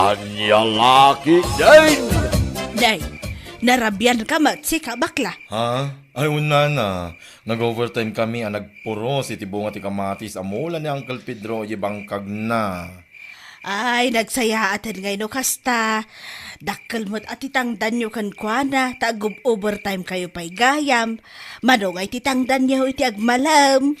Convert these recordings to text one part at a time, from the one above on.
Anya laki din! Day, narabyan ka matsi ka bakla. Ha? Ay, una na. Nag-overtime kami ang nagpuro si Tibunga ti Kamatis. Amula ni Uncle Pedro, ibangkag na. Ay, nagsayaaten ngay no kasta. Dakkel mo't at itangdan nyo kan kuana, tagub overtime kayo pa'y gayam. Manong ay titangdan nyo iti agmalam.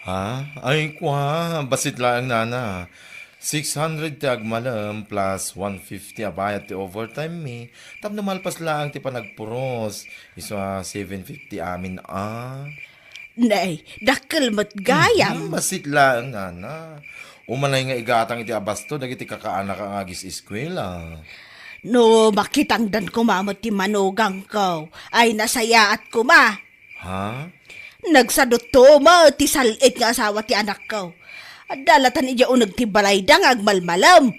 Ha? Ay, kwa. Basit lang nana. 600 ti agmalam plus 150 abayat ti overtime mi. Tap na malpas lang ti panagpuros. Isa 750 amin Nay, dakkel mo't gayam. Basit lang nana. Umanay nga igatang iti abasto, dagiti kakaanak ang agis eskwela. No, makitangdan ko mamot ti manugang ko. Ay, nasaya at kuma. Ha? Nagsadot to mo, ti salit nga asawa ti anak ko. At dalatan iya unag ti balaydang agmalmalam.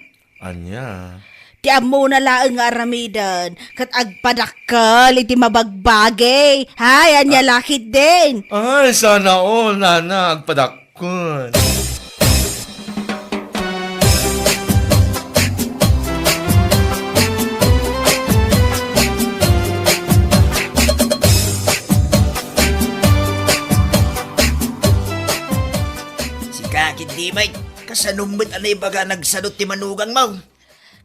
Anya? Ti amo na laang nga aramidan, kat agpadakkel iti mabagbagay. Hay, anya lakit din. Ay, sana all, nana, agpadakon. Hindi may kasanumit anay baga nagsadot ti manugang mo.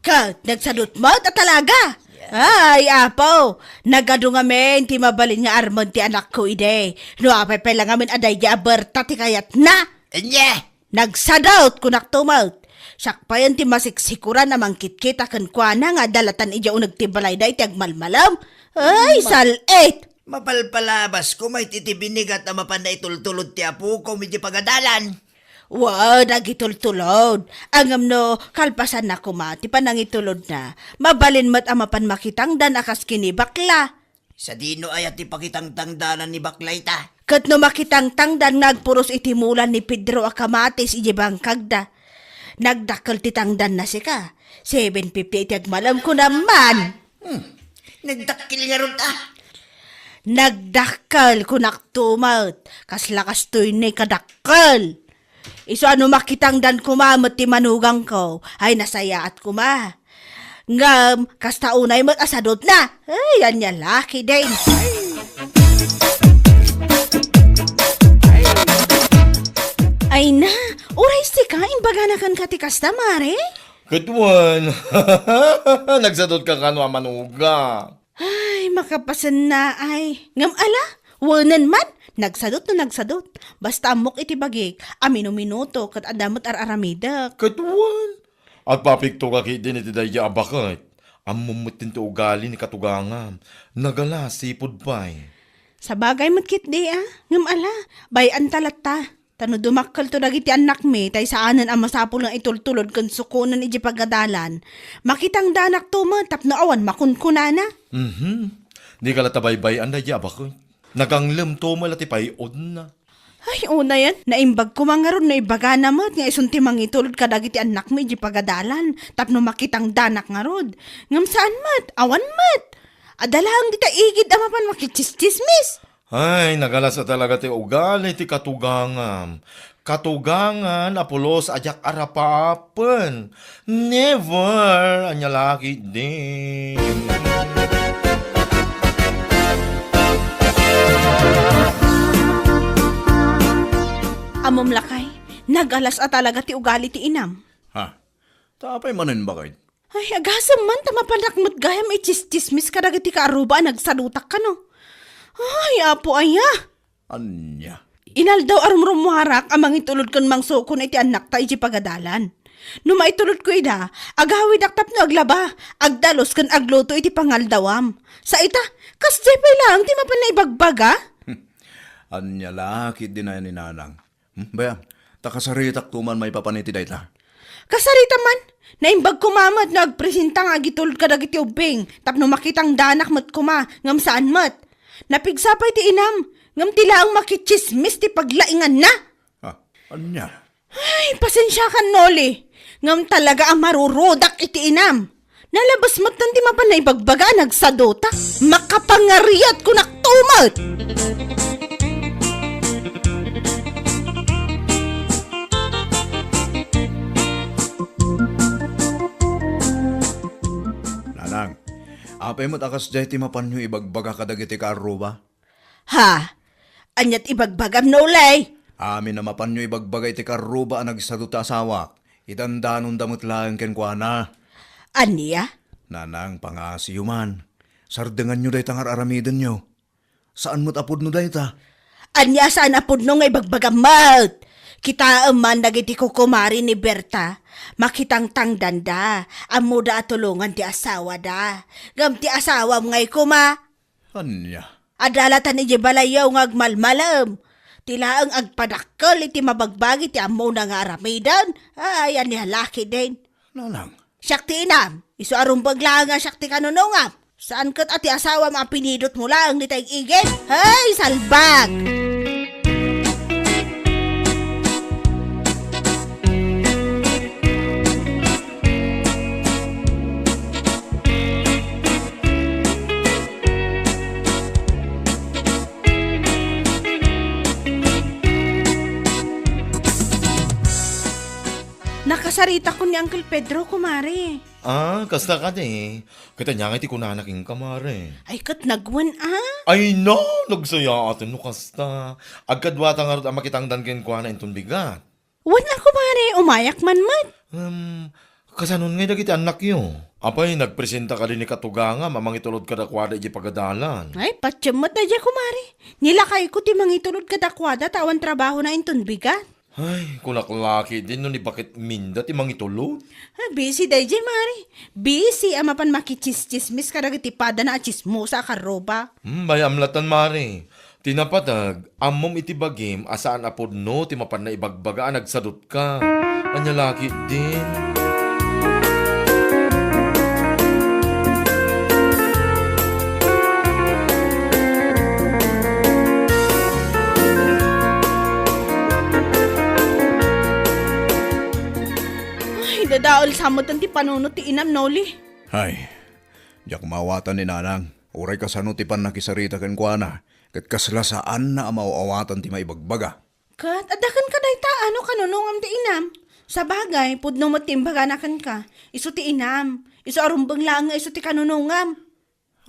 Kat, nagsadot mo ta talaga. Ay, apo, nagado ngamin ti mabalin nga armon ti anak ko ide. No, apay lang ngamin aday di aberta ti kayat na. Anya? Nagsadot kunak tumot. Sakpayan ti masiksikuran na mangkitkit akan kwa na nga dalatan iya unag ti balay da iti agmalmalam. Ay, salit. Mapalpalabas ko may titibinigat na mapanday tultulod ti apo ko medyo pagadalan. Wow, nagitultulod. Angam no, kalpasan na kumati pa nangitulod na. Mabalin mo't amapan makitang dan akas kini bakla. Sa dino ay at ipakitang tangdanan ni Baklay ta. Kat no makitang tangdan nagpuros itimulan ni Pedro Akamatis ijibang kagda. Nagdakkel ti tangdan na sika. 750 iti agmalam ko naman. Nagdakil nga ron ta. Nagdakkel kunak tumot. Kaslakas to'y ni kadakkel. Iso ano makitang dan kumamot ti manugang ko, ay nasaya at kuma. Ngam, kasta unay mo't asadot na. Ay, yan niya laki din. Ay na, uray si ka, imbaga na kan kati kasta, mare? Katwan. Nagsadot ka kanwa manuga. Ay, makapasan na ay. Ngam ala, wanan man. Nagsadot na nagsadot. Basta amok iti bagik, amino-minuto kat adamot ar-aramidak. Katwan. At papikto ka din iti daya abakit. Amumutin ti ugali ni katugangam. Nagala sipod pa'y. Sa bagay matkit di ngam ala, bayan talatta. Tano dumakkel to dagiti anak mi, tay saanan ang masapul ng itultulod kan sukunan iti pagadalan. Makitang danak to mo, tapno awan makunkunana. Di ka latabaybay ang daya abakit. Naganglem to malatipay od na. Ay, una yan. Naimbag ko mga ron na ibaga namat. Nga isunti mangitulod ka dagiti anak mi di pagadalan. Tapno makitang danak nga rod. Ngam saan mat? Awan mat. Adalahang di ta igid amapan makichistismis. Ay, nagalasa talaga ti ugali ti katugangam. Katugangan apulos ajak arapapen. Never anya laki din. Amom lakay, nagalas a talaga ti ugali ti inam. Ha? Tapay manin bakit? Ay, agasam man, tamapanakmot gayam ichistismis ka dagiti kaaruba nagsadutak ka no. Ay, apo aya. Anya? Inal daw arumrum muharak amang itulod kon mangsukon iti anak ta iti pagadalan. No maitulod ko ida, agawi daktap no aglaba, agdalos kan agluto iti pangaldawam. Sa ita, kasjepay lang, ti mapan na ibagbaga. Anya laki din na ni nanang. Baya, takasaritak tuman may papaniti day ta. Kasarita man, naimbag kumamat na agpresenta nga gitulod ka dagiti ubing, tapno makitang danak mat kuma, ngam saan mat. Napigsapay ti inam, ngam tila ang makichismis ti paglaingan na. Ha? Anya? Ay, pasensya ka, Noli. Ngam talaga ang marurodak iti inam. Nalabas mo't nanti mapanay bagbaga nagsadota. Makapangariat ko naktumat. Apay mo takas jay ti mapanyo ibagbaga kadagiti karo ba? Ha? Anyat ibagbagam no lay. Amin na mapanyo ibagbaga iti karo ba ang nagsaduta asawak. Itandanon damot lang kenkwana. Aniya? Nanang pangasiyo man. Sardengan nyo day tangar aramiden nyo. Saan mo't apod no day ta? Anya saan apod no nga ibagbagamat? Kita man nagiti ko kumari ni Berta. Makitang tangdanda. Amo da atulungan ti asawa da. Gam ti asawa ngay kuma. Anya? Adalatan ni Jebalayaw nga agmalmalam. Tila ang agpadakkel iti mabagbagi ti amo na nga aramidan. Ay, aniya laki din. Nanang? Syakti inam. Isu arumbag lang nga syakti kanunungam. Saan kat ati asawa mapinidot mo lang ni tayong igin? Hay, salbag! Nakasarita ko ni Uncle Pedro, kumari. Kasta ka de. Kita niya nga iti kunanaking kamare. Ay, kat nagwan Ay no, nagsaya atin no kasta. Agkadwata nga rin ang makitangdan kenkwana intong bigat. Wala kumari, umayak man man. Kasanon nga dagiti anak yo. Apay, nagpresenta ka rin ni Katuga nga, mamang itulod ka dakwada iti pagadalan. Ay, patsyamot na dyan, kumari. Nilakay ko ti mangitulod kadakwada tawan trabaho na inton bigat. Ay, kunaklaki din no ni bakit minda ti mangitulod. Busy day dyan, mari. Busy, amapan makichismismis karagiti pada na chismosa karoba. Bayamlatan mare. Tinapatag, amom iti bagim, asaan apod no, ti mapan na ibagbaga, nagsadot ka. Anyalaki din. Dadaol samot ang ti panunot ti inam, Noli. Ay, diyak mawatan ni Nanang. Uray kasano ti pan nakisarita kenkwana. Kat kaslasaan na amawawatan ti maibagbaga. Kat, adakan ka day ta, ano kanunungam ti inam? Sa bagay, pudno mo timbaganakan ka. Isu ti inam. Isu arumbang lang nga isu ti kanunungam.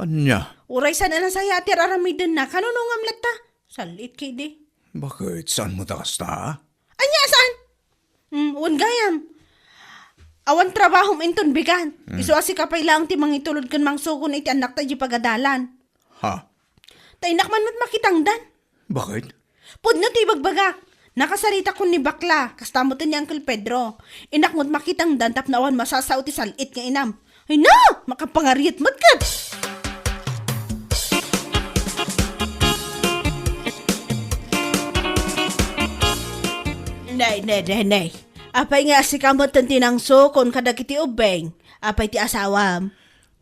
Anya? Uray sana na saya ti aramidin na kanunungam lata. Salit kay di. Bakit? Saan mo takas ta? Anya, saan? Gayam. Awan trabaho inton bigan. Isu asi kapay lang ti mangitulod kan mangsukon iti anak tayo pagadalan. Ha? Tainak man mat makitangdan. Bakit? Pudno ti bagbagak. Nakasarita ko ni bakla. Kastamutin ni Uncle Pedro. Inak mo't makitangdan tap na awan masasaw ti salit nga inam. Ay na! Makapangariat mat ka! Nay. Apay nga si kamot ang tinangso kon kadagiti ubeng. Apay ti asawam.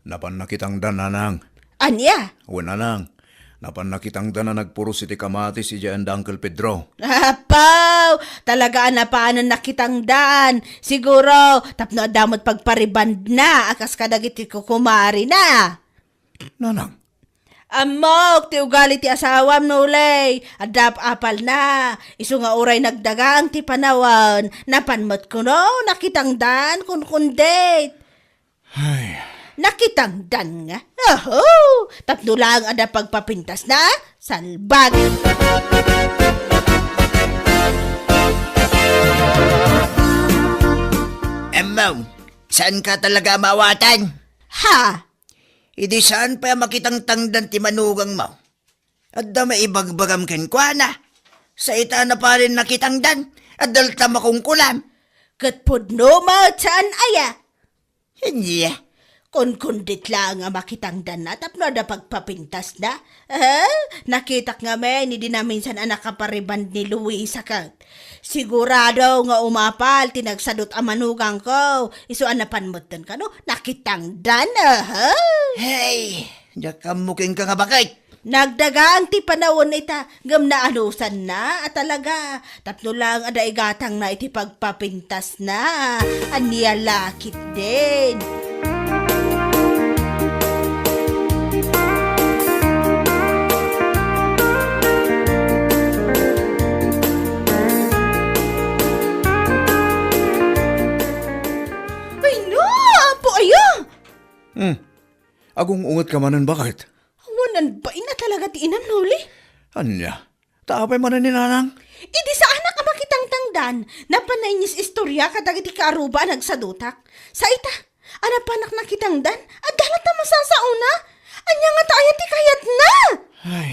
Napan nakitang Nanang. Anya? Wala nang. Napan nakitang na nagpuros iti kamatis si Jan Uncle Pedro. Apaw! Talaga anapaanan nakitang daan. Siguro, tapno damot pagpariband na. Akas kadagiti kukumari na. Nanang? Amok, ti ugali ti asawam nulay. Adap apal na. Isu nga uray nagdagang ti panawan. Napanmot ko no, nakitang dan kun date. Ay, Nakitang dan nga. Oho! Tapno lang ada pagpapintas na. Salbag! Emmaw, saan ka talaga mawatan? Ha? Idi saan pa makitang tangdan ti manugang mo? At da maibagbagam kenkwana. Sa ita na pa rin nakitangdan. At dalta makungkulam. Katpudno mo saan aya? Hindi. Kundit lang nga makitangdan na tapno da pagpapintas na. Nakitak nga men, hindi na minsan anak kapariband ni Luisa kat. Sigurado nga umapal, tinagsadot ang manugang ko. Isu anapan mo ka no? Nakitangdan Hey, dakamuking ka nga bakit? Nagdagang ti panawon ita, gam na anusan na, at talaga, tapno lang ada igatang na iti pagpapintas na, aniya lakit din. Ay no, apo ayo! Agong ungat ka manan bakit? Wanan ba ina talaga ti inam nuli? Anya, taapay manan ni nanang. Idi sa anak ang makitang tangdan, napanainis istorya kadag iti kaaruba nagsadutak. Sa ita, anak panak nakitangdan, at dalat na masasauna. Anya nga tayo ti kayat na! Ay,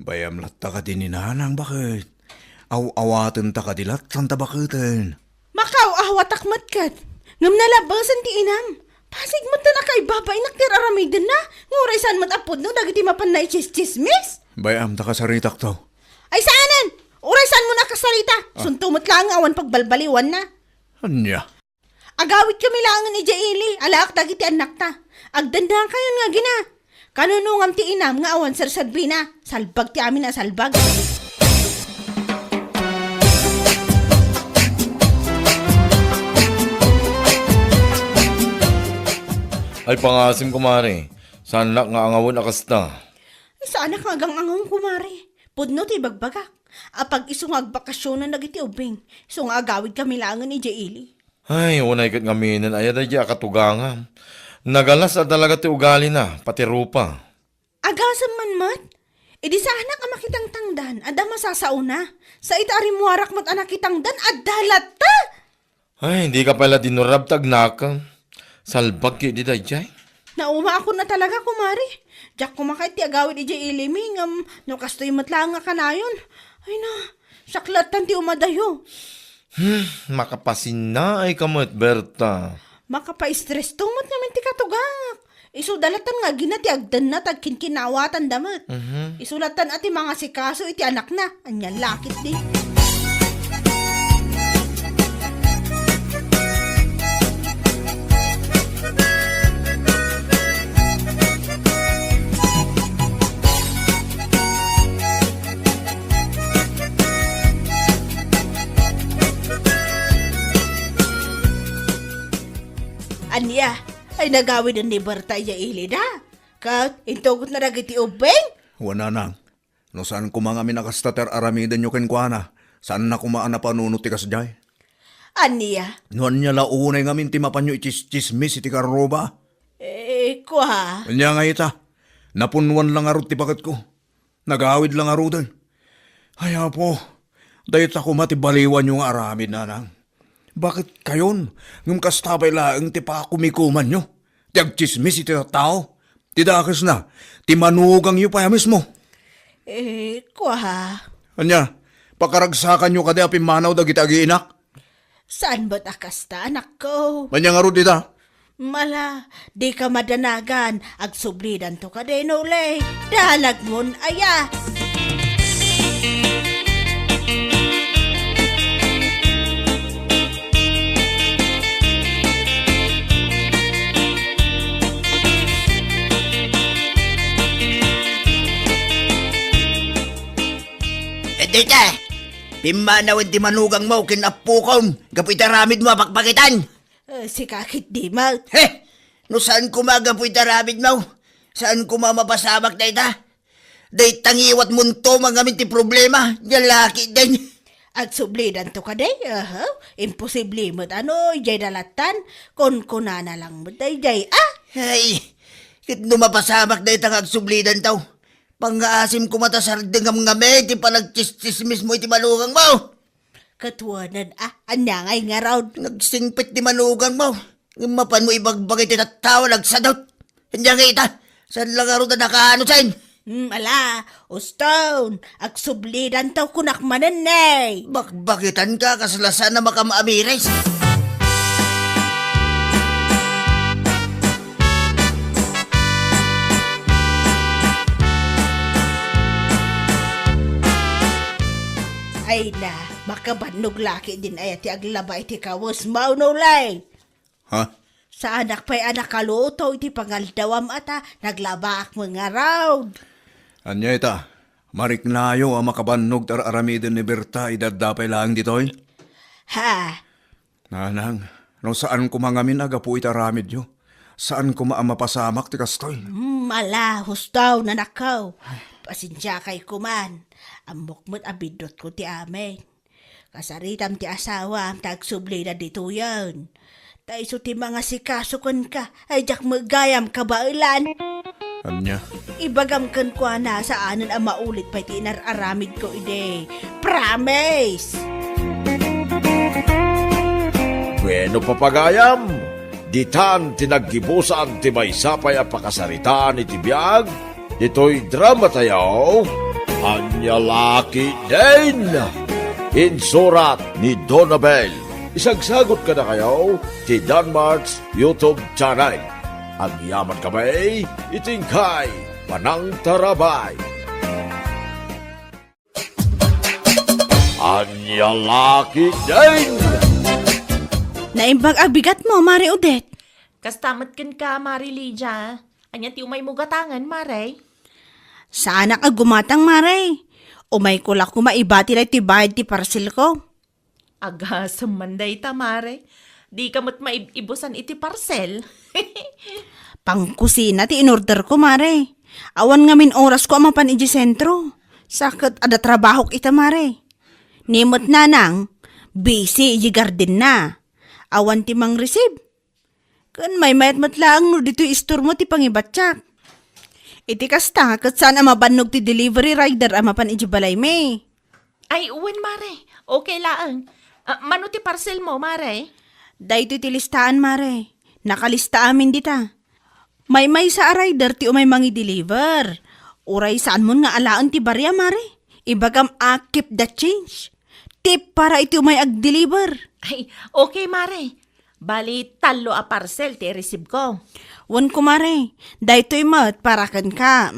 bayam latta ka din ni nanang bakit? Aw-awatan ta ka dilat, santa bakitin. Makaw ahawatak matkat. Ngam nalabasan ti inam. Pasig mo ta na kay babay naktiraramidan na. Nguray saan matapod no, dagiti mapan na ichis-chismis. Bayam ta ka saritak to. Ay saanan? Uray saan mo nakasalita? Suntumot lang awan pagbalbaliwan na. Anya, Agawit kami langan ni Jaili, alaak dagiti anak ta. Agdanda kayon nga gina. Kanunungam ti inam nga awan sarsadbi na. Salbag ti amin na salbag. Ay pangasim kumare. Sana nga angawon akasta. Ay saan ka agang angong kumari? Pudno ti bagbagak. Apag isungag bakasyon na nagiti ubing. Isung agawid kami langan ni Jaili. Ay, unay kat ngaminan ay da diya katuganga. Nagalas na talaga ti ugali na, pati rupa. Agasam man mat? Idi sa anak ang makitang tangdan, ada masasauna. Sa itari muwarak mat anak kitangdan, adalat ta! Ay, hindi ka pala dinurab tagnaka. Salbag ki di da jay. Nauma ako na talaga, kumari. Diyak kumakay ti agawid iji iliming, no kastoy matlang nga kanayon. Ay na, saklatan ti umadayo. Makapasin na ay kamot, Berta. Makapa-stress tumot naman ti katugak. Isudalatan nga ginati agdan na tagkinkinawatan damat. Isulatan ati mga sikaso iti anak na. Anyan lakit di. Anya, ay nagawid ang ni Berta iya ilida. Kat, intugot na nagiti ubeng. Wana nang. No saan ko mga minakastater aramidan nyo kenkwana? Saan na kumaan na panunot ti kasjay? Anya, Nuan niya launay nga minti mapanyo ichis-chismis iti karoba. kwa. Anya nga ita. Napunwan lang arot ti bakat ko. Nagawid lang arudan. Ay apo, dahit ako matibaliwan yung aramid nanang. Bakit kayon? Ngum kastabay laang ti pakumikuman nyo. Ti agchismis iti tao. Ti dakas na. Ti manugang yu pa mismo. Kwa. Anya, pakaragsakan nyo kada apimanaw dagiti agiinak. Saan ba't akasta, anak ko? Anya nga ro dita. Mala, di ka madanagan. Agsublidan to ka din ulay. Dalag mon, aya. Dita, pimanawan ti manugang mo kinapukom, kapoy taramid mo pakpakitan. Si kakit di mat. He, no saan kumagapoy taramid mo? Saan kumamapasamak na ita? Day tangiwat munto mga ti problema, lalaki din. Agsublidan to ka day, imposible mo't ano, jay dalatan. Kun-kuna na lang mo't day, Ay, kit numapasamak na itang agsublidan tao. Pang-aasim ko matasar dingam nga me, ti panagchismis mo iti manugang mo. Katuwanan, anyangay nga raw. Nagsingpit ti manugang mo. Mapan mo ibagbagay ti tattawa, nagsadot. Hindi nga ita, saan lang aro na nakaano sa'in? Ala, Uston, agsublidan taw kunak mananay. Bakbakitan ka, kaslasan na makamaamires. Ay na, makabanog laki din ay ti aglabay ti kawas maunulay. Ha? Sa anak pa'y anak kaluto iti pangaldawam ata, naglabak mga raw. Anya ita. Mariknayo ang makabanog tar aramidin ni Berta idadapay lang ditoy. Ha, Nanang, no saan ko mga minagapo itaramid yo? Saan ko maamapasamak ti kastoy? ala, hustaw na nakaw. Pasensya kay kuman. Ambok mo't abidot ko ti amin. Kasaritam ti asawa, tagsubli na dito yan. Tayo so ti mga sikasukon ka, ay jak magayam ka ba ilan? Anya? Ibagam kan ko na sa anan ang maulit pa iti inararamid ko ide. Promise! Bueno papagayam, ditan tinaggibusan ti may sapay a pakasaritaan iti biyag, dito'y drama tayaw, Anya Laki din! Insurat ni Donabel. Isagsagot ka na kayo ti Danmarks YouTube channel. Ang yaman kamay, itingkay, panang tarabay. Anya Laki din! Naimbag abigat mo, Mari Odette. Kastamat ken ka, Mari Lydia. Anya ti umay mo gatangan, Mare. Saan ka gumatang, Mare? Umay ko lang kumaibati na ti bayad ti parcel ko. Aga, samanday ta, Mare. Di ka mo't maibusan iti parcel. Pangkusina ti inorder ko, Mare. Awan nga min oras ko amapan iji sentro. Sakit ada trabaho ita, Mare. Nimot na nang, busy iji garden na. Awan ti mang receive. Kan may mayat matlaang no dito istor mo ti pangibatsak. Iti kasta, kat saan mabanog ti delivery rider amapan iji balay me. Ay, uwan, Mare. Okay lang. Mano ti parcel mo, Mare? Dahito ti listahan, Mare. Nakalista amin dita. May sa rider ti umay mangi deliver. Uray saan mo nga alaan ti barya, Mare. Ibagam keep the change. Tip para iti umay ag-deliver. Ay, okay, Mare. Bali, talo a parcel ti receive ko. Wan ko, Mare. Dahito'y mat para kan ka.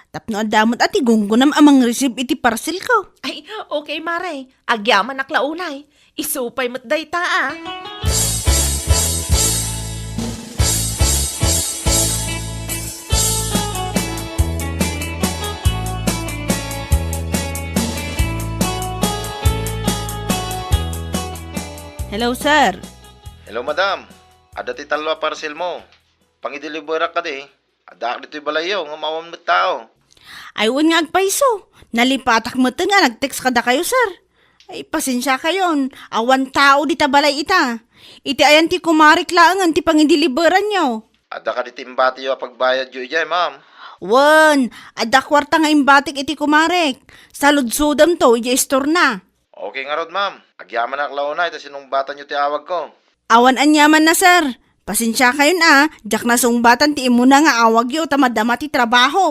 Tapno adamot at igunggunam amang receive iti parcel ko. Ay, okay, Mare. Agyaman naklaunay. Isupay mo't dayta, ah. Hello, sir. Hello, madam. Ada ti talwa parcel mo. Pangideliverak ka di. Ada dito'y balayaw, nga mawam mo tao. Aywan nga agpaiso. Nalipatak mo nga nag-text kada kayo, sir. Ay, pasensya kayon. Awan tao di tabalay ita. Iti ayan ti kumarik laangan ti pangideliveran nyo. Ada ka di timbati yung pagbayad yun dyan, ma'am. Wan, ada kwarta nga imbatik iti kumarek. Saludsudam to, iti store na. Okay nga rod, ma'am. Agyaman na klaunay, tas sinong bata nyo ti awag ko. Awan anyaman na, sir. Pasensya kayon jak na sungbatan ti imo na nga awag yo tamadama ti trabaho.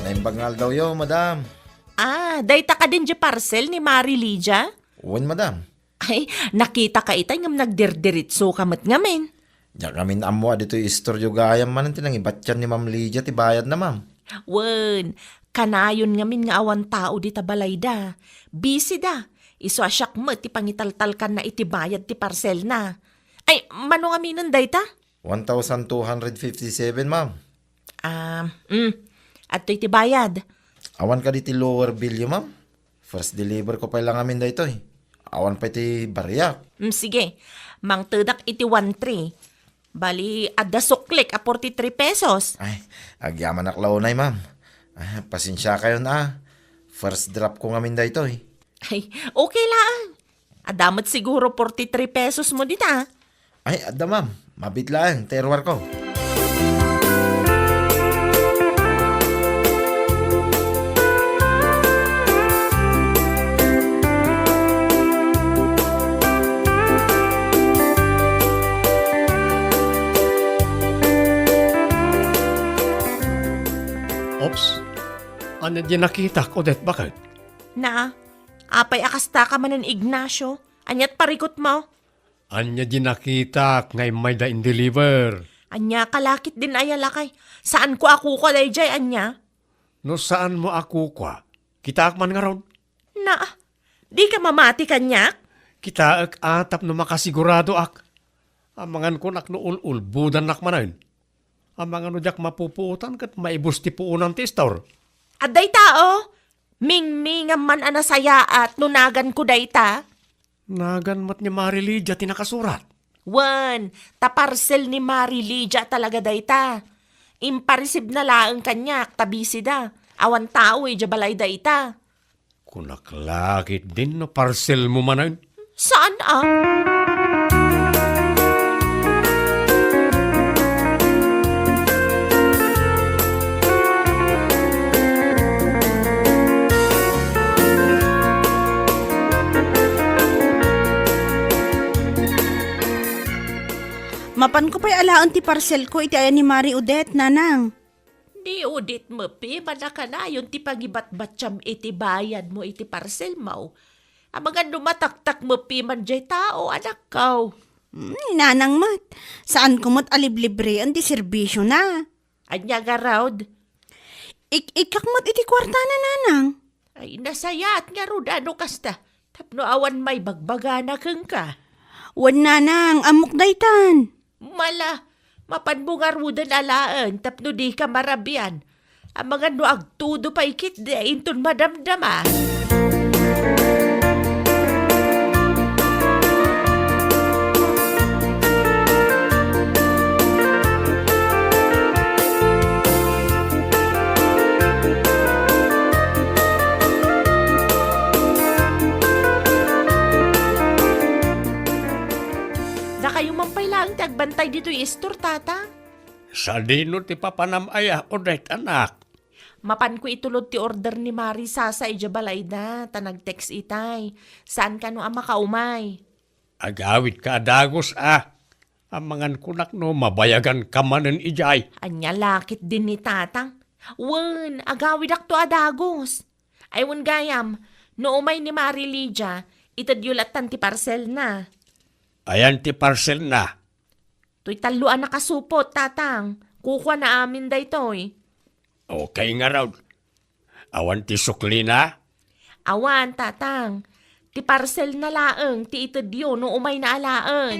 Naimbangal daw yo, madam. Ah, dayta ka din di parcel ni Mari Lydia? Uwan, madam. Ay, nakita ka itay ngam nagdirdiritso kamat ngamin. Diyan kami amo dito yung istoryo gayam man ang tinang ibatyan ni Ma'am Lydia ti bayad na, ma'am. Wen, kanayon ngamin nga awan tao di tabalay da. Busy da. Iso asyak mo ti pangitaltal kan na itibayad ti parcel na. Ay, mano kami nun dayta? 1,257, ma'am. At iti bayad. Awan ka di ti lower bill yo, ma'am. First deliver ko pa lang amin da ito eh. Awan pa ti bariyak. Sige, mang tedak iti 1,3. Bali, ada suklik a 43 pesos. Ay, agyaman na klaunay, ma'am. Ay, pasensya kayo na. First drop ko ngamin da ito eh. Ay, okay lang. Adamot siguro 43 pesos mo dita. Ay, ada, ma'am. Mabit lang, terwar ko. Ops, ano di nakita ko, det bakit? Na, apay akasta ka manan Ignacio. Anyat parikot mo. Anya di nakita ngay may da in-deliver. Anya kalakit din ayalakay. Saan ko ako ko dayjay anya? No saan mo ako kwa? Kita ak man nga ron. Na, di ka mamati kanyak? Kita ak atap no makasigurado ak. Amangan ko nak no ul budan nak manayin. Amangan no jak mapupuutan kat maibus ti puunan ti store. Aday tao, ming-mingam man anasaya at nunagan ko dayta. Nagan mat ni Mari Lydia tinakasurat. Wan, taparcel ni Mari Lydia talaga dayta. Imparisib na laang kanyak, tabisi da. Awan tao jabalay dayta. Kung naklakit din no parcel mo manayon. Saan Mapan ko pa'y alaan ti parcel ko iti ayan ni Mari Odette, nanang. Di udit mo, pi, manaka na yun ti pagibat-batsyam iti bayad mo iti parcel mo. Ang mga dumataktak mo, pi, man jay tao, anak ko. Nanang mat, saan ko mat aliblibre ang di serbisyo na? Anya nga raud. Ikak mat iti kwarta na, nanang. Ay, nasayat nga raud, ano kasta. Tapno awan may bagbaga na keng ka. Wan nanang, amok daytan. Mala, mapanbungar mo dan alaan, tapno di ka marabian. Ang mga no agtudo pa ikit de, inton madamdama. Da kayo mampay lang tagbantay dito istor, tata. Sa dino ti papanamaya, Odette, anak. Mapan ko itulod ti order ni Mari Sasa ijabalay na, tanag-text itay. Saan ka no ang makaumay? Agawit ka dagos Ang mga kunak no, mabayagan ka manen ijay. Anya lakit din ni tatang. Wen, agawid ak to adagos. Ay wen gayam, no umay ni Mari Lydia, itadyulatan ti parcel na. Ayan ti parcel na. To'y taluan na kasupot, tatang. Kukuha na amin day to'y. Okay nga raw. Awan ti sukli na. Awan, tatang. Ti parcel na laeng, ti itadyo no umay na alaan.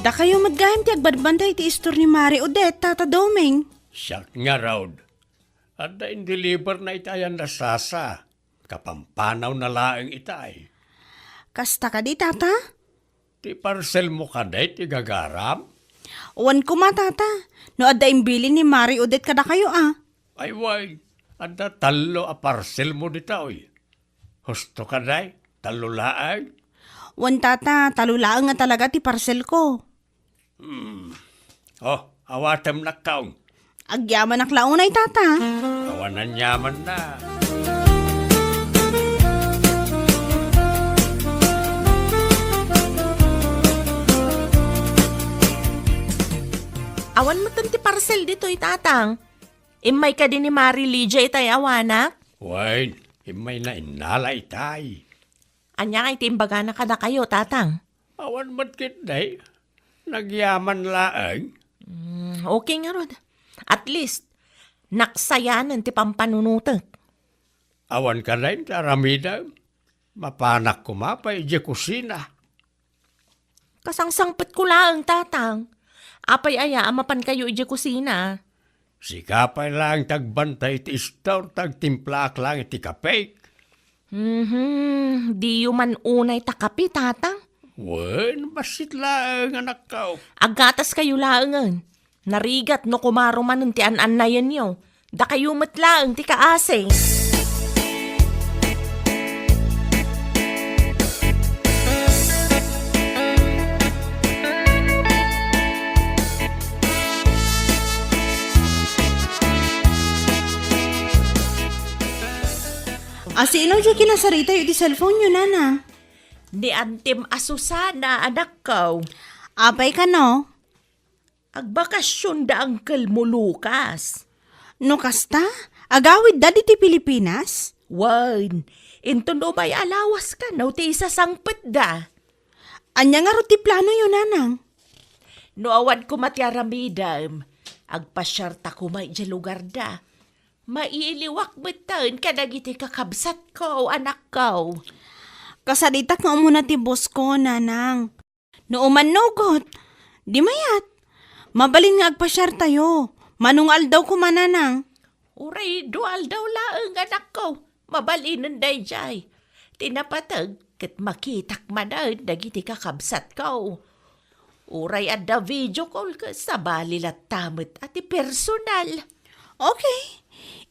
Da kayo madgayam ti agbadbanday ti istor ni Mari Odette, Tata Doming. Siyak nga raw. At in-deliver na itayan na Sasa. Kapampanaw na laeng itay. Kasta ka di, Tata? Ti parcel mo ka day, ti gagaram. Wan ko ma, Tata. No adda imbilin ni Mari Odette kada kayo Ay way, ada talo a parcel mo ditaoy. Husto ka day, talo laeng. Wan, Tata, talulaang nga talaga ti parcel ko. Oh, awatem na kaong. Agyaman ak launay, Tata. Kawanan yaman na. Awan mo ti parcel dito, tatang. Imay ka din ni Mari Lydia itay awanak. Way, himay na inala itay. Anya nga itimbaga na kada kayo, tatang. Awan matkit day, nagyaman laeng. Okay nga rod. At least, naksayanan ti pampanunutek. Awan ka rin, taramida. Mapanak ko mapay, di kusina. Kasangsangpet ko lang, tatang. Apay aya, amapan kayo iji kusina. Sikapay lang tagbantay ti store, tagtimplak lang iti kapek. Di man unay takapi, tatang. Wen, basit lang anak ko. Agatas kayo laangan. Narigat no kumaro man ti an-an na yan yo. Da kayo matlaang ti kaase. Sino dyan kinasarita yung di cellphone nyo, nana? Di antim asusana, anak ko. Apay ka, no? Agbakasyon da angkel mo, Lucas. No kasta? Agawid da di ti Pilipinas? Wan, into no may alawas ka, no ti isa sangpet da. Anya nga ro ti plano yun, nanang? No awan ko matyaramidam, agpasyarta ko may dya lugar da. Mailiwak betan ka nagiti kakabsat ko, anak ko. Kasaditak nga muna ti boss ko, nanang. No umanugot, di mayat. Mabalin nga agpasyar tayo. Manungal daw ko mananang. Uray, dual daw laang anak ko. Mabalinan day jay. Tinapatag, Kat makitak manad, dagiti kakabsat ko. Uray adda video call ka sa balilat tamit at personal. Okay.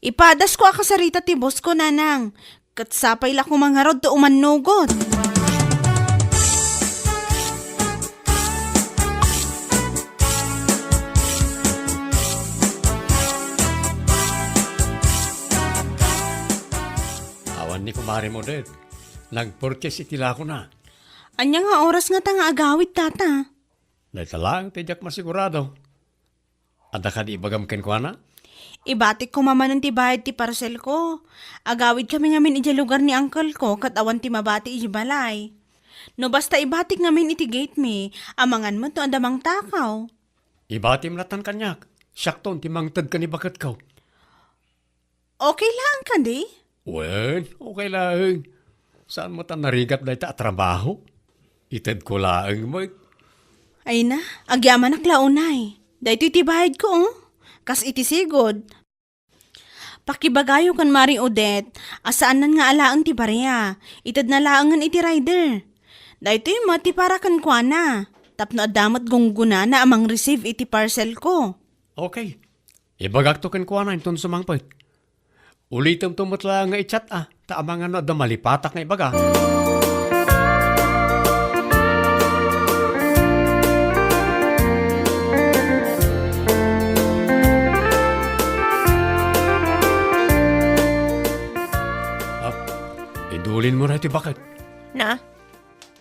Ipadas ko akasarita ti boss ko, nanang. Kat sapay la ko mga rod to umanugot. Awan ni kumari mo din. Nag-purchase itila ko na. Anya nga oras nga ta nga agawid, tata. Dahil lang, tijak masigurado. Ada ka di ibagam ken ko na? Ibatik ko mamanon ti bayad ti parcel ko. Agawid kami ngamin iti lugar ni uncle ko kat awan ti mabati iti balay. No basta ibatik ngamin iti gate me, amangan mo to andamang takaw. Ibatim latan kanyak. Syakton, timangtad ka ni bakat ko. Okay lang ka di? Wen, okay lang. Saan mo ta narigat na ita trabaho? Ited ko lang mo. Ay na, agyaman aklaunay. Dahito iti bayad ko, oh. Kas iti sigod. Pakibagayo kan Maring Odette, asaanan nga alaan ti barya. Itad na laangan iti rider. Dahito yung mati para kan kwa na. Tapno adamat gungguna na amang receive iti parcel ko. Okay. Ibagak to ken ko na inton sumangpit. Ulitam tumutla nga i-chat Taamangan na da malipatak nga ibaga. Idulin mo na iti bakit. Na?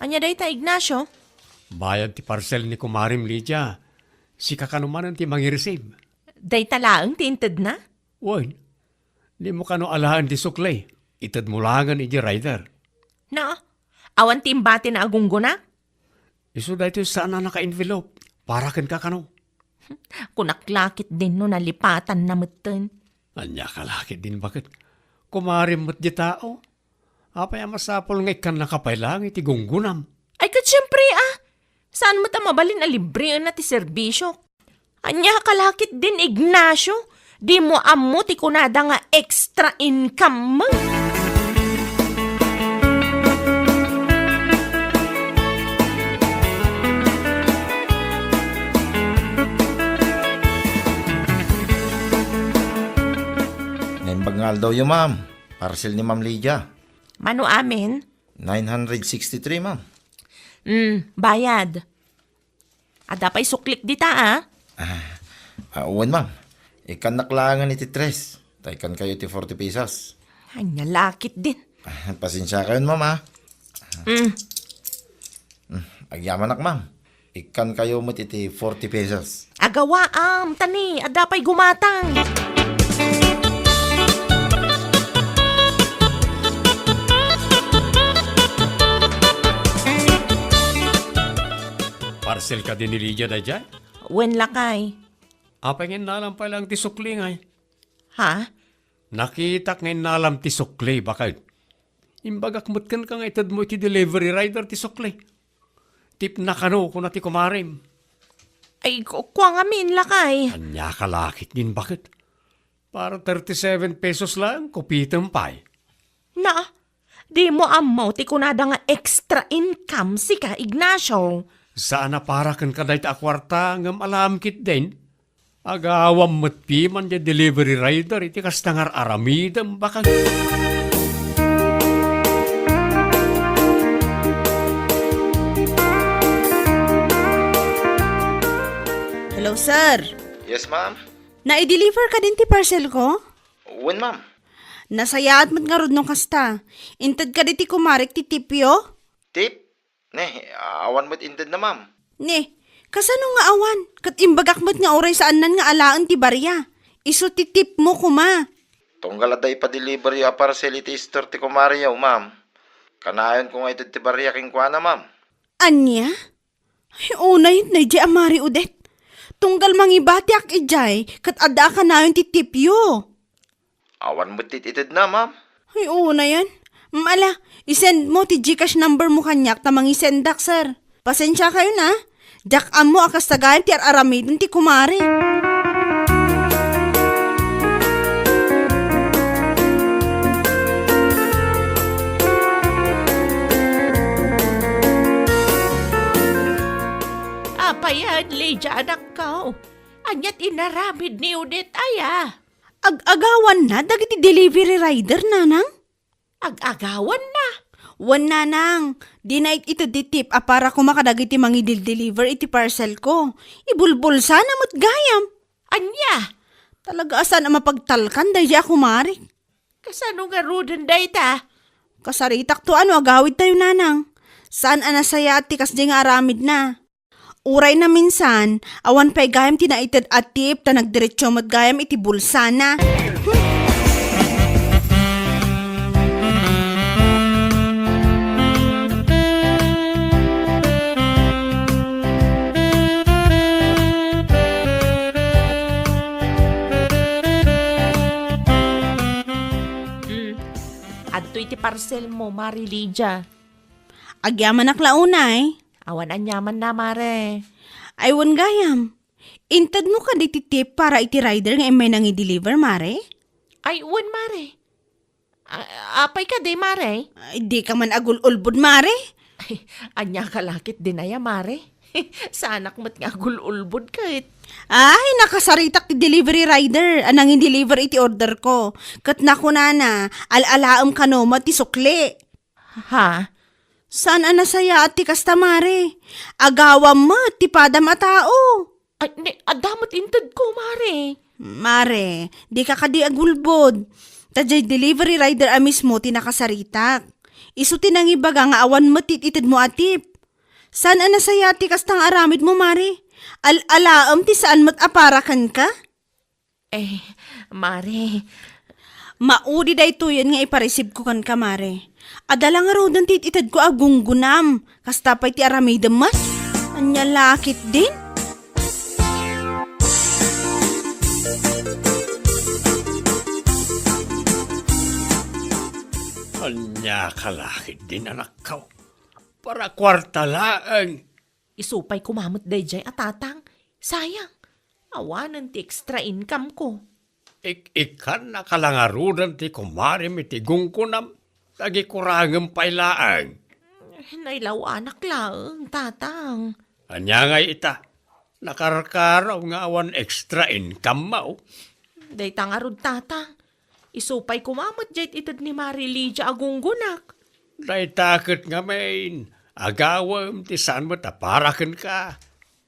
Anya day ta, Ignacio? Bayad ti parcel ni Kumarim Lydia. Si kakanuman ti mangi-receive. Day talaang tinted na? Wen, di mo kano alahan ti suklay. Itad mo langan iti rider. Na? Awan timbati na agungguna? Iso dahito saan na naka-envelope. Para ken kakano. Kunaklakit din no nalipatan na mutten. Anya kalakit din bakit. Kumarim mo't di tao. Apay masapol nga ikan nakapailang iti gunggunam. Ay kat syempre Saan mo ta mabalin a libre na ti serbisyo? Anya kalakit din, Ignacio. Di mo amo ti kunada nga extra income mo. Naimbag daw yung ma'am. Parcel ni Ma'am Lydia. Mano amin? 963, ma'am. Bayad. Ada pa'y suklik dita Uwan, ma'am. Ikan naklangan iti 3. Taikan kayo iti 40 pesos. Anya lakit din. Pasensya kayo, ma'am, Agyaman nak, ma'am. Ikan kayo mo iti 40 pesos. Agawaam, tani. Ada pa'y gumatang. Parcel ka din ni Lydia da dyan? Wen lakay. Apay ngayon nalam pa lang ti sukli ngay. Ha? Nakita ngayon nalam ti sukli bakit? Imbagak mutkan ka nga itad mo iti delivery rider ti sukli. Tip na kano kung na ti kumarim. Ay, kuwa nga min lakay. Anya kalakit din bakit? Para 37 pesos lang, kupitan pa Na, di mo amo ti kunada nga extra income si ka, Ignacio. Saan na para kan kaday ta akwarta ngam alam kit din? Agawam matpi man di delivery rider iti kastangar aramidam baka. Hello, sir. Yes, ma'am. Na-deliver ka din ti parcel ko? Uwan, ma'am. Nasayaat mo't nga rod nung kasta. Intad ka di ti kumarik ti tipyo? Tip? Awan mo't indad na, ma'am. Ne, kasano nga awan? Kat imbagak mo't nga oray saan nan nga alaan ti barya. Iso ti tip mo kuma. Tunggal aday pa-deliver yung parcel iti store ti kumariyaw, ma'am. Kanayon ko nga ito ti bariya king kwa na, ma'am. Anya? Ay, unay na di amari udet. Tunggal mangibati ak ijay, kat ada ka na yung ti tipyo. Awan mo't tititid na, ma'am. Ay, una yan. Mala, isend mo ti Gcash number mo kanyak tamang isendak, sir. Pasensya kayo na. Dak-am mo akas tagayan ti aramidon ti kumari. Awayan, Lydia, anak ko. Anyat inaramid ni Udit, aya. Ag-agawan na, dagiti delivery rider, nanang. Ag-agawan na. Wan nanang, di na ito ditip para ko makadagiti deliver iti parcel ko. Ibulbul sana mo't gayam. Anya, Talaga asan ang mapagtalkan dahi ako mari. kasano nga rudan day ta? Kasaritak to agawid tayo nanang. Saan anasaya at tikas di nga aramid na. Uray na minsan, awan pa'y gayam tinaitad atip ta nagdiretso mo't gayam iti bulsa na. Adto iti parcel mo, Mari Lydia. Agyaman aklaunay. Awan anyaman na, Mare. Aywan gayam. Intad mo ka di tip para iti rider nga may nang i-deliver, mare? Ay, uwan, Mare. Apay ka di, Mare. Ay, di ka man agul-ulbod, mare. Ay, anya kalakit din aya, Mare. Sa anak mo't nga gululbod kahit. Ay, nakasaritak ti delivery rider. Anang i-deliver iti order ko. Kat naku nana, al-alaam ka no, ti sukli. Ha? Saan anasaya at ti kasta, mare? Agawam mo, ti padam a tao. Ay, adamot intad ko, Mare. Mare, di ka kadi agulbod. Tadjay delivery rider a mismo ti nakasaritak. Isu tinang ibaga nga awan mo tititid mo atip. Saan anasaya ti kastang aramid mo, mare? Al-alaam ti saan mo't aparakan ka? Eh, Mare. Maudi day to yan nga iparesib ko kan ka, mare. Adala nga rodan tititid ko agunggunam. Kastapay ti aramidam mas. Anya lakit din. Anya kalakit din anak ko. Para kwarta laang. Isupay kumamot day jay atatang. Sayang. Awanan ti extra income ko. Ikan na kalangarudan ti kumarim iti gungkunam. Tagi kurangam pailaang. Nailaw anak lang, tatang. Anya nga ita. Nakarkaraw nga awan extra income mo. Day tangarod tatang. Isupay kumamot jay itad ni Mari Lydia agunggunak. Day takot nga main. Agawam ti saan mo taparakan ka.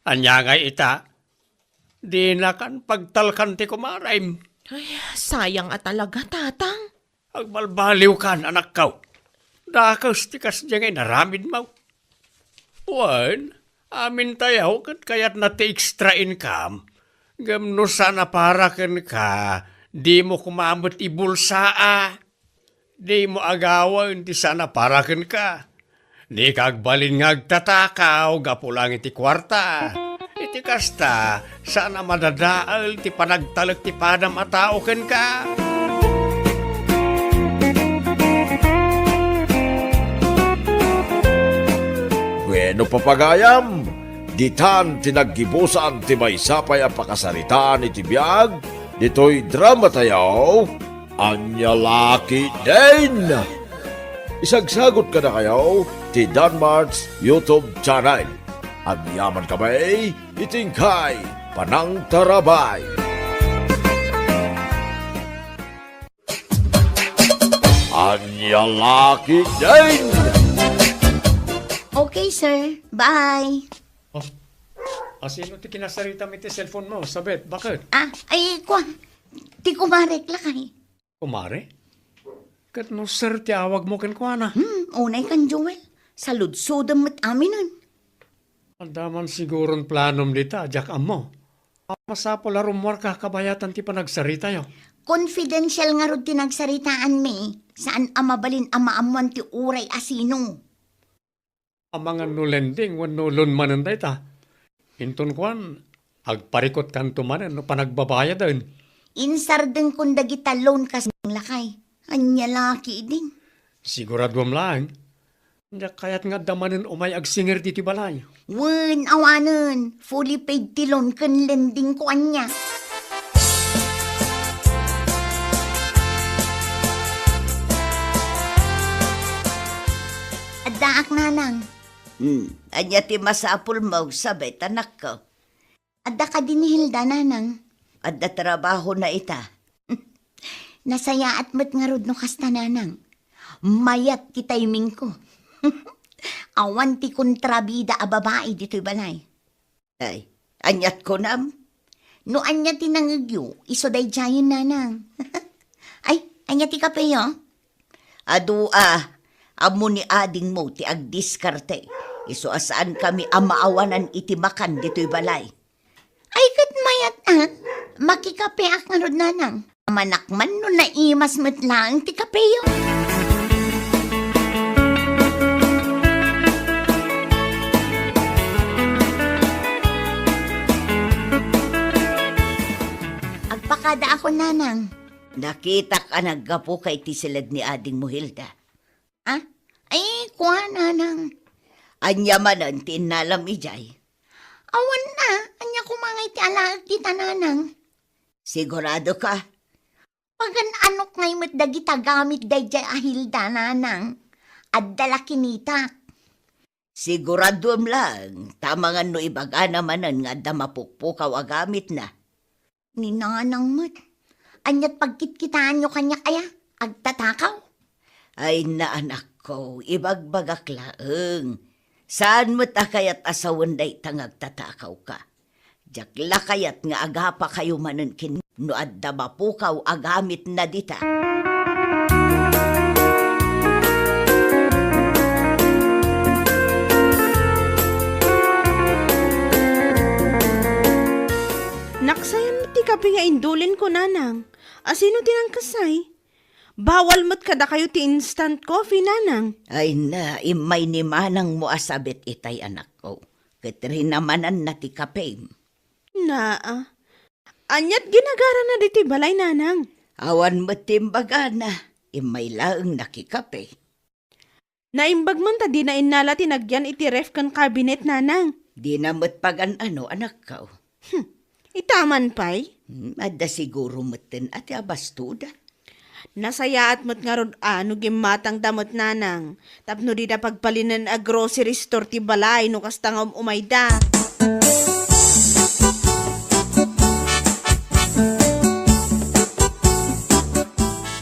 Anya nga ita. Di na kan pagtalkan ti kumarim. Ay, sayang at talaga, tatang. Agbalbaliw kan anak ko. Dakas tikas dyan ngay naramid mo. Wan, amin tayo kaya't na ti extra income. Gamno sana parakan ka. Di mo kumamot ibulsaa. Di mo agawan ti sana parakan ka. Di kagbalin ngagtatakaw gapulang iti kwarta. Iti kasta, sana madadaal ti panagtalag ti padam a tao ken ka. Bueno papagayam, ditan tinaggibusan ti maysapay a pakasaritaan iti biag, dito'y drama tayo, anya laki din. Isagsagot ka na kayo ti Danmar's YouTube channel. At yaman kamay, itingkay, panang tarabay. Anya laki din. Okay, sir. Bye. Sino ti kinasarita mi ti cellphone mo? Sabet, bakit? Ay, kwa. Ti kumarek lakay. Kumare? Kat no sir ti awag mo ken kuana. Unay kan Joel. Saludsodam mat aminan. Andaman siguron planom dita, jak amo. Masapol arumwar ka kabayatan ti panagsarita yo. Confidential nga rod tinagsaritaan mi. Saan amabalin amaamuan ti uray asino. Ang mga nulending, wan nulun manan dita. Hinton kuan, agparikot kan tumanan no panagbabaya din. Insardeng kung dagita loan kas lakay. Anya laki din. Siguradwam lang. Kayat nga damanin umay agsinger diti balay. Wen awanan. Fully paid ti loan kan lending ko anya. Adaak nanang. Anya ti masapul mo, sabay tanak ko. Adda ka din ni Hilda, nanang. At na trabaho na ita. Nasaya at met nga rod no kasta, nanang. Mayat ti timing ko. Awan ti kontrabida a babae dito'y balay. Ay, anyat ko nam. No anya ti nangagyo, iso day jayon, nanang. Ay, anya ti kape, oh. Amo ni ading mo ti agdiskarte. Iso asaan kami amaawanan iti makan dito'y balay. Ay, kat mayat, makikape ak nga rod, nanang. Manakman no naimas met lang ti kape, oh. Agpakada ako, nanang. Nakita ka naggapo kay tisilad ni ading mo, Hilda. Ah? Ay, kuha, nanang. Anya manan tinalam ijay. Awan na, anya kumangay ti alaag ti tananang. Sigurado ka? Pagan anok ngay met dagi tagamit dayjay ahilda, nanang. Addala kinita. Sigurado lang. Tamangan no ibaga namanan nga da mapukpukaw agamit na. Ni nanang met. Anyat pagkitkitaan nyo kanya kaya, agtatakaw. Ay na anak ko, ibagbagak laeng. Saan mo't akayat asawan day tangag tatakaw ka? Jakla kayat nga agapa kayo manen kin no adda mapukaw agamit na dita. Naksayam ti kape nga indulin ko, nanang. Asino tinangkasay? Bawal mo't kada kayo ti instant coffee, nanang. Ay na, imay ni manang mo asabit itay anak ko. Katrin namanan na ti kape. Anyat ginagara na diti balay, nanang. Awan mo timbaga na, imay laeng nakikape. Naimbag man ta di na inala tinagyan iti ref kan cabinet, nanang. Di na mo't pagan ano anak ko. Itaman pa'y. Adda siguro moten ati abastuda. Nasaya at mo't nga rod ano gimatang damot, nanang. Tapno di da pagpalinan a grocery store ti balay no kastangam umayda.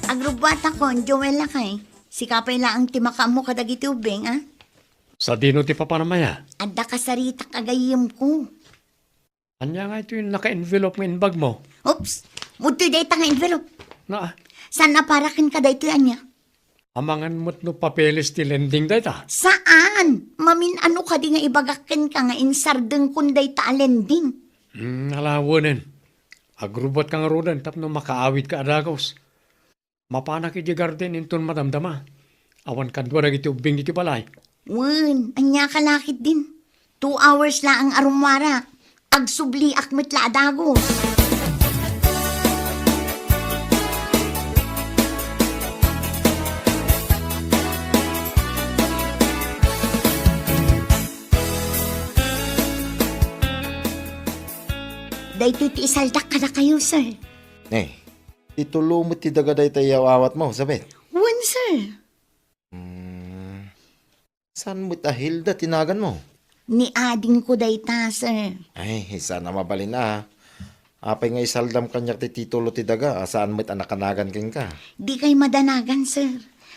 Agrubata ko, Joel kay. Sikapay lang timaka mo kadagiti ubeng, ah. Sa dino ti papanamaya. Adda kasarita kagayim ko. Anya nga ito yung naka-envelope ng inbag mo. Oops! Mutoy day tanga envelope. Na, Saan naparakin ka day ito anya? amangan mo't no papeles ti lending day ta. Saan? Mamin ano ka di nga ibagakin ka nga insardeng kunday ta alending. Alawanin. Agrubot kang rodan tapno makaawit ka adagos. Mapanak iti garden inton madamdama. Awan kadwa na iti ubing iti balay. Wen, anya kalakit din. 2 hours la ang arumwara. Agsubli akmet la adagos. Dahito ti isaldak ka na kayo, sir. Itulo mo ti dagaday tayo awat mo, sabit. Wen, sir. Saan mo ta Hilda tinagan mo? Ni ading ko dayta, sir. Ay, sana mabalin na. Apay nga isaldam kanyak ti titulo ti daga, saan mo't anakanagan king ka. Di kay madanagan, sir.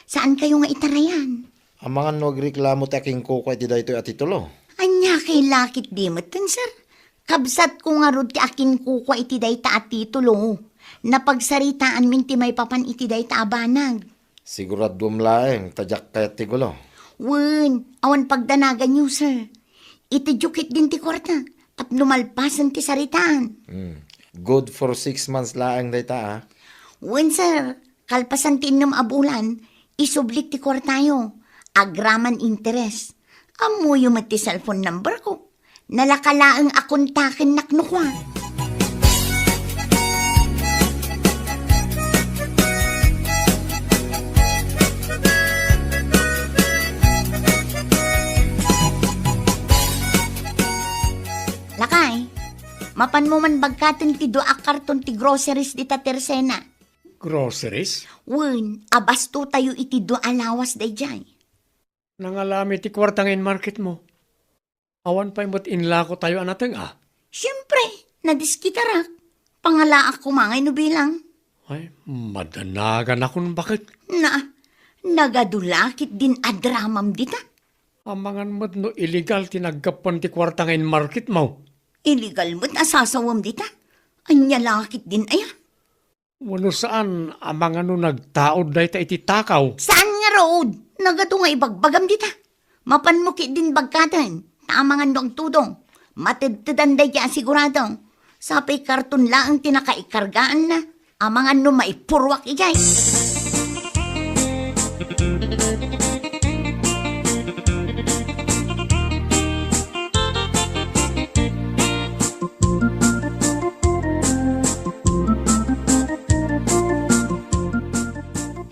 Saan kayo nga itarayan? Ang mga nagreklamo ti aking kuko ti dayto at titulo. Anya kay lakit di matan, sir. Kabsat ko nga rod ti akin kukwa iti dayta at titulo. Napagsaritaan min ti may papan iti dayta abanag. Siguradum laeng, tadyak kayat ti gulo. Wen, awan pagdanagan niyo, sir. Iti jukit din ti kwarta. Tap lumalpasan ti saritaan. Good for 6 months laeng dayta ah. Wen, sir. Kalpasan ti innom abulan. Isublik ti kwartayo. Agraman interes. Amuyo mat ti cellphone number ko. Nalakalaang akontakin naknukwa. Lakay, mapan mo man bagkatin ti doa karton ti groceries di ta tersena. Groceries? Wen, abasto tayo iti doa lawas day jay. Nangalami ti kwartang in market mo. Awan pa mo't inla ko tayo anateng Siyempre, nadiskitarak. Pangala ako mangay no bilang. Ay, madanagan akong bakit. Nagadulakit din adramam dita. Amangan mo't no illegal tinagkapan ti kwarta ngayon market mo. Illegal mo't asasawam dita. Anya lakit din aya. Wano saan amangan no nagtaod dahi ta iti takaw. Saan nga road? Nagado nga ibagbagam dita. Mapanmukit din bagkatan. Tamangan no ang tudong. Matidtidan dahi kaya sigurado. Sapay karton lang ang tinakaikargaan na. Amangan no maipurwak ijay.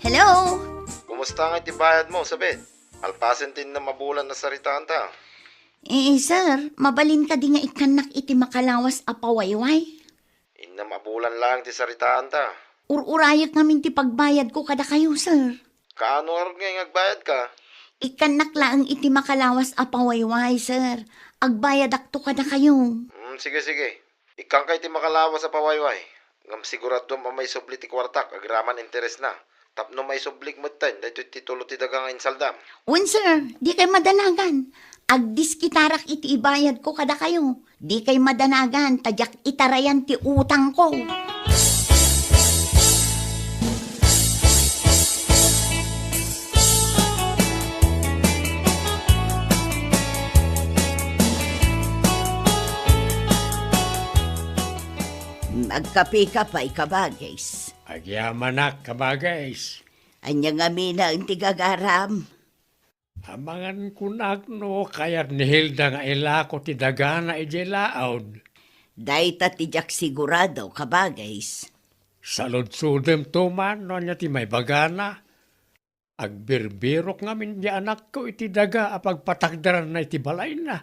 Hello? Kumusta nga itibayad mo, sabit? Alpasin din na mabulan na saritaan ta. Sir, mabalin ka di nga ikanak iti makalawas apawayway. Inna mabulan lang ti saritaan ta. Ururayak namin ti pagbayad ko kada kayo, sir. Kaano arod nga yung agbayad ka? Ikanak lang iti makalawas apawayway, sir. Agbayad akto kada kayo. Sige. Ikang kay ti makalawa sa pawayway. Ngam sigurado pa may subli ti kwartak, agraman interes na. Tapno may sublik mo tayo, dahito titulo ti dagang insaldam. Un, sir, di kay madanagan. Agdiskitarak iti ibayad ko kada kayo. Di kay madanagan, tadyak itarayan ti utang ko. Magkape ka pa ikabagays. Agyamanak kabagays. Anya nga mina ang tigagaram. Amangan kunak no kayat ni Hilda nga ila ko ti dagana ije laod. Dahita tijak sigurado kabagays. Saludsudem tuman no nya ti may bagana. Agbirbirok ngamin di anak ko iti daga apag patakdaran na iti balay na.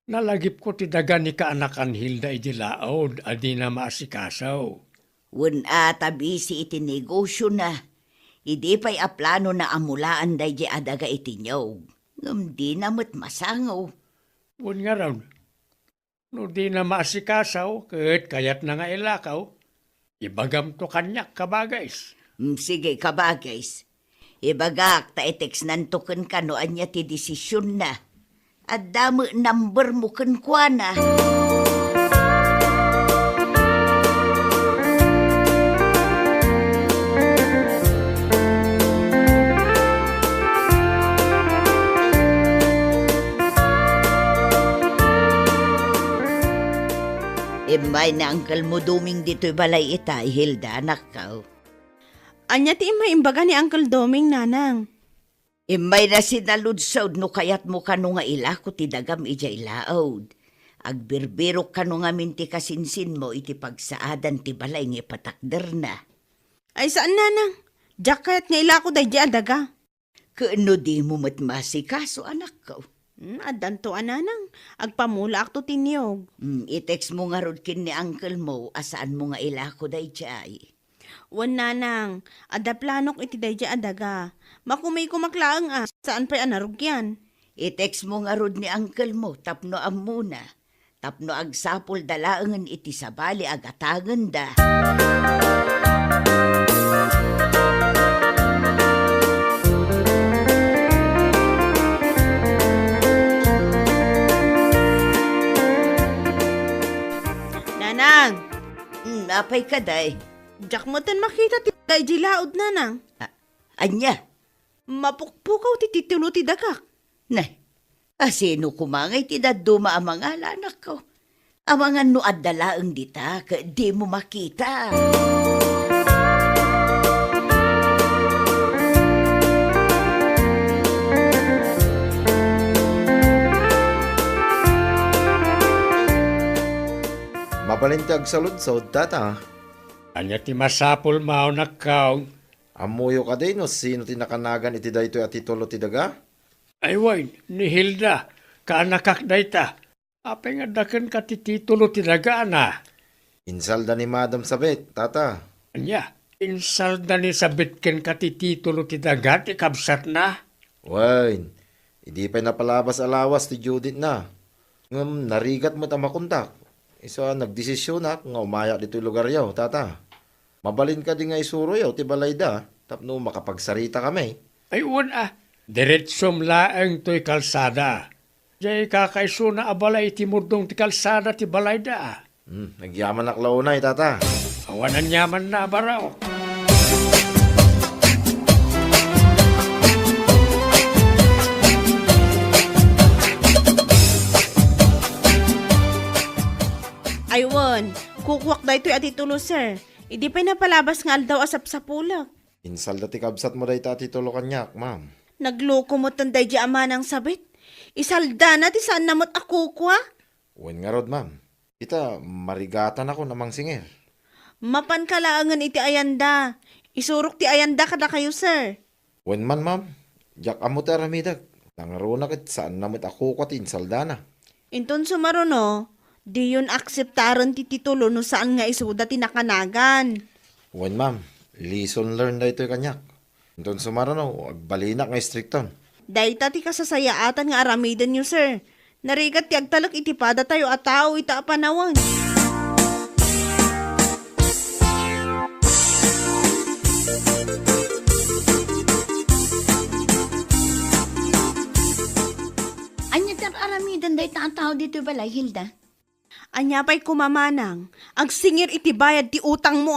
Nalagip ko ti daga ni kaanakan Hilda ije laod adi na maasikasaw. Wen tabisi iti negosyo na. Idi pa'y aplano na amulaan day di adaga iti nyaw. Ngam di namot masangaw. Un nga raw, no di na maasikasaw, kayat na nga ilakaw, ibagam to kanyak kabagays. Sige kabagays. Ibagak ta itex nantukan ka no anya ti desisyon na. At damo number mo kwa na. Imay na angkal mo duming dito'y balay itay, Hilda, anak ka. Anya ti imay imbaga ni Uncle Doming, nanang. Imay na sinaludsod no kayat mo kano nga ila ko ti dagam ija ilaod. Agbirbirok kano nga minti kasinsin mo iti pagsaadan ti balay nga patakder na. Ay saan, nanang? Diyak kayat nga ila ko day di adaga. Kaano di mo matmasikaso, anak ka? Adan to ananang. Agpamula akto tinyog. I-text mo nga rod kin ni uncle mo asaan mo nga ila ko day jay. Wan nanang. Ada planok iti day di adaga. Makumay kumaklaang saan pa'y anarugyan? I-text mo nga rod ni uncle mo tapno am muna. Tapno agsapol dalaangan iti sabali agatangan da. Nanang, Napay ka day. diyak mo tan makita ti day di laod, nanang. Anya? Mapukpukaw ti titulo ti dagak. Nay, asino kumangay ti daduma ang mga anak ko. Amangan no adalaang dita, di mo makita. Mabalintag sa lunsod, tata. Anya ti masapul mao nakaw. Amuyo ka din, no? Sino tinakanagan iti dayto at titulo ti daga? Ay way, ni Hilda, kaanakak dayta. Apay nga daken ka ti titulo ti daga na. Insalda ni Madam Sabet, tata. Anya, insalda ni sabitken ka ti titulo ti daga ti kabsat na. Wain, hindi pa napalabas alawas ti Judith na. Ngam narigat mo ta makontak. Isa nagdesisyon na nga umaya dito lugar yaw, tata. Mabalin ka di nga isuro yaw, ti balayda. Tapno makapagsarita kami. Ay una, diretsom laang to'y kalsada. Jay kakaiso na abalay ti murdong ti kalsada ti balayda. Nagyaman ak launay, tata. Awanan yaman na baraw. Aywan, kukwak da ito'y atitulo, sir. Idi pa'y napalabas nga aldaw asap sa pulak. Insal dati kabsat mo day tati tulo kanyak, ma'am. Nagloko mo tanday di ama ng sabit. Isalda na ti saan namot ako kwa. Wen nga rod, ma'am. Ita, marigatan ako namang singir. Mapan kalaangan iti ayanda. Isurok ti ayanda kada kayo, sir. Wen man, ma'am. Jak amo ti aramidag. Nangaruna kit saan namit ako kwa ti insaldana. Inton sumaruno, di yun akseptaran ti titulo no saan nga isuda ti nakanagan. Wen, ma'am. Lesson learned da ito'y kanyak. Doon sumarano, agbalinak nga stricton. Dahil ti kasasayaatan nga aramidan nyo, sir. Narigat ti agtalak itipada tayo at tao ita panawan. Anya tar aramidan day tao dito balay, Hilda. Anya pa'y kumamanang. Ang singir itibayad ti utang mo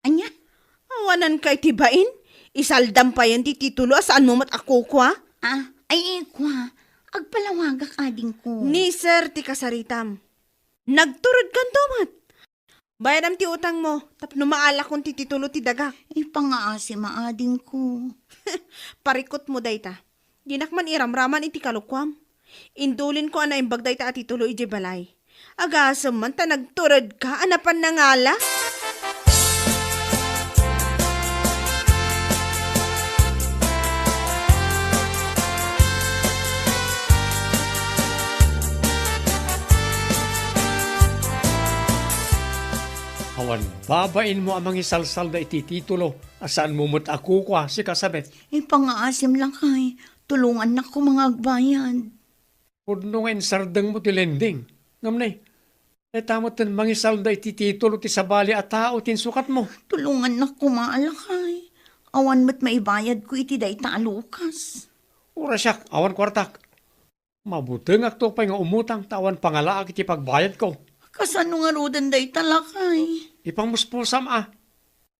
Anya? Awanan ka itibain? Isaldam pa yan ti titulo saan mo mat ako kwa? Ay kwa. Agpalawagak ading ko. Ni sir ti kasaritam. Nagturod kan tomat. Bayadam ti utang mo. Tapno maala kong ti titulo ti daga. Pangaasi maading ko. Parikot mo dayta. Dinakman iramraman iti kalukwam. Indulin ko ana imbag dayta at titulo iji balay. Agasam man ta nagturod ka anapan na ngala. Awan, babain mo amang isalsal da iti titulo. Asaan mo mo't ako kwa si kasabet. Pangaasim lang kay. Tulungan na ko mga agbayan. Pudnungen sardeng mo ti lending. Ngamnay, tamot ten mangisal da iti titulo ti sabali at tao tin sukat mo. Tulungan na ko maalakay. Awan mo't maibayad ko iti day talukas. Ura siyak, awan kwartak. Mabuteng akto pa nga umutang tawan pangalaak iti pagbayad ko. Kasano nga rodan day talakay. Ipangmuspusam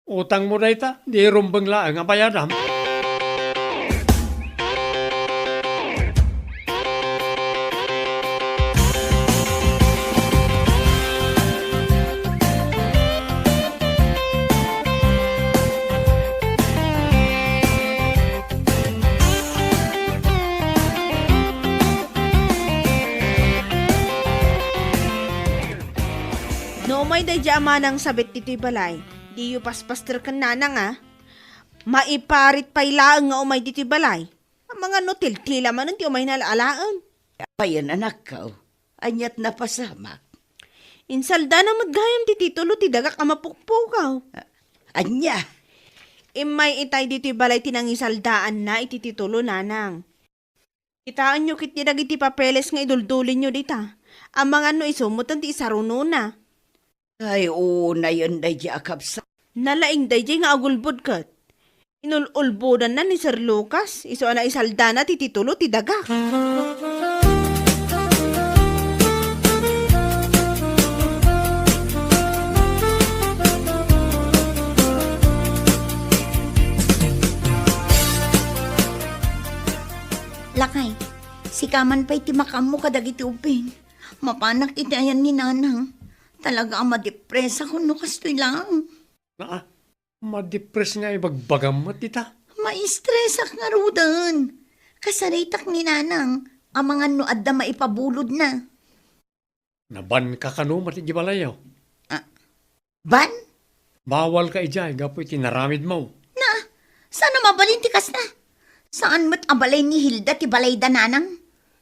Utang mo dayta, di rumbang laang ang bayadam. No may day amanang sabit tito'y balay. Di yu paspaster kan nanang Maiparit pa'y laang nga umay dito'y balay. Ang mga notil-tila man ti umay nalalaan. Payan anak ka, anyat na pasamak. Insalda na madgayam ti titulo ti dagak amapukpukaw. Anya, Imay itay dito'y balay tinangisaldaan na iti titulo nanang. Itaan nyo kit nidag iti papeles nga iduldulin nyo dita. Ang mga no isumutan ti isaruno na. ay una yun day di akapsa. Nalaing day nga agulbod kat. Inululbodan na ni Sir Lucas. Iso na isalda na ti titulo ti dagak. Lakay, si kaman pa'y timakam mo kadag iti upin. Mapanak iti ayan ni nanang. Talaga ang madepresa ko no kastoy lang. Madepres nga ibagbagam mo, tita. Maistresak nga rudan. Kasaritak ni nanang. Ang mga nuad na maipabulod na. Naban ka kano mati balayaw. Ban? Bawal ka ijay, gapoy tinaramid mo. Sana mabalintikas na. Saan mo't abalay ni Hilda ti balay da nanang?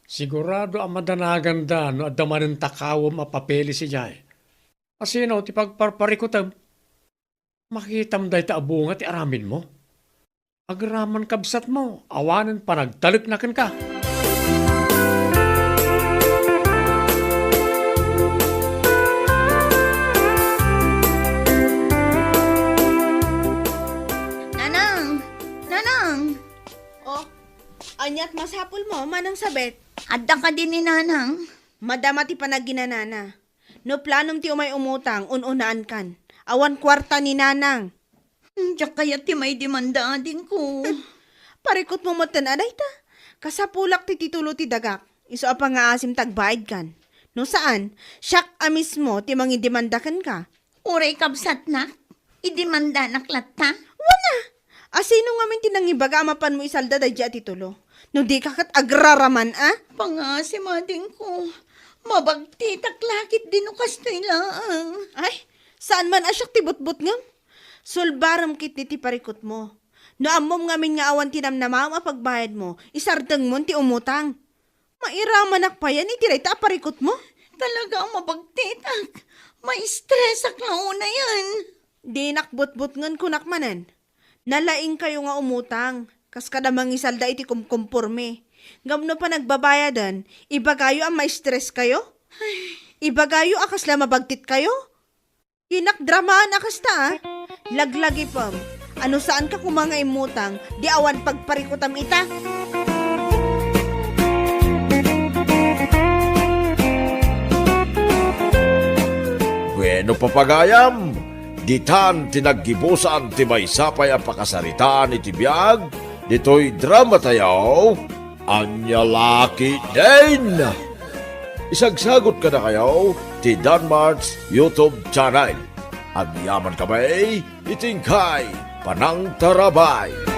Sigurado ang madanagan da no adamanin takawam mapapeli si jay. Asino ti pagparparikutam. Makitam day ta abunga ti aramin mo. Agraman kabsat mo, awanan pa nagtalik na ka. Elizabeth, Adda ka din ni nanang. madama ti panaginanana. No planom ti umay umutang, ununaan kan. Awan kwarta ni nanang. Diyak kaya ti may demanda din ko. Parikot mo matan aday ta. Kasapulak ti titulo ti dagak. Iso a pangaasim tagbayad kan. No saan? Siyak a mismo ti mangidemandakan ka. Uray kabsat na. Idemanda naklat ta. Wana! Asino nga min tinangibaga mapan mo isalda da dya titulo. No di kakat agraraman Pangasim ading ko. Mabagti taklakit din o kastoy lang. Ay, saan man asyak ti butbut ngam? Sulbaram kit ti parikot mo. No amom ngamin nga awan tinamnama mapagbayad mo, isardeng mo ti umutang. Mairaman akpayan itiray ta parikot mo. Talaga ang mabagtitak. May stress ak launa yan. Di nakbutbut ngan kunakmanan. Nalaing kayo nga umutang. Kas kadamang isalda iti kumkumpurme. Gamno pa nagbabayadan, ibagayo ang may stress kayo? Ibagayo akas la mabagtit kayo? Inakdramaan akas ta Laglagi pam. Ano saan ka kumanga imutang, di awan pagparikutam ita? Bueno papagayam, ditan tinaggibusan ti maysapay ang pakasaritaan iti biyag, dito'y drama tayaw, anya laki din. Isagsagot ka na kayo ti Danmar's YouTube channel. Ang yaman kamay, itingkay, panang tarabay.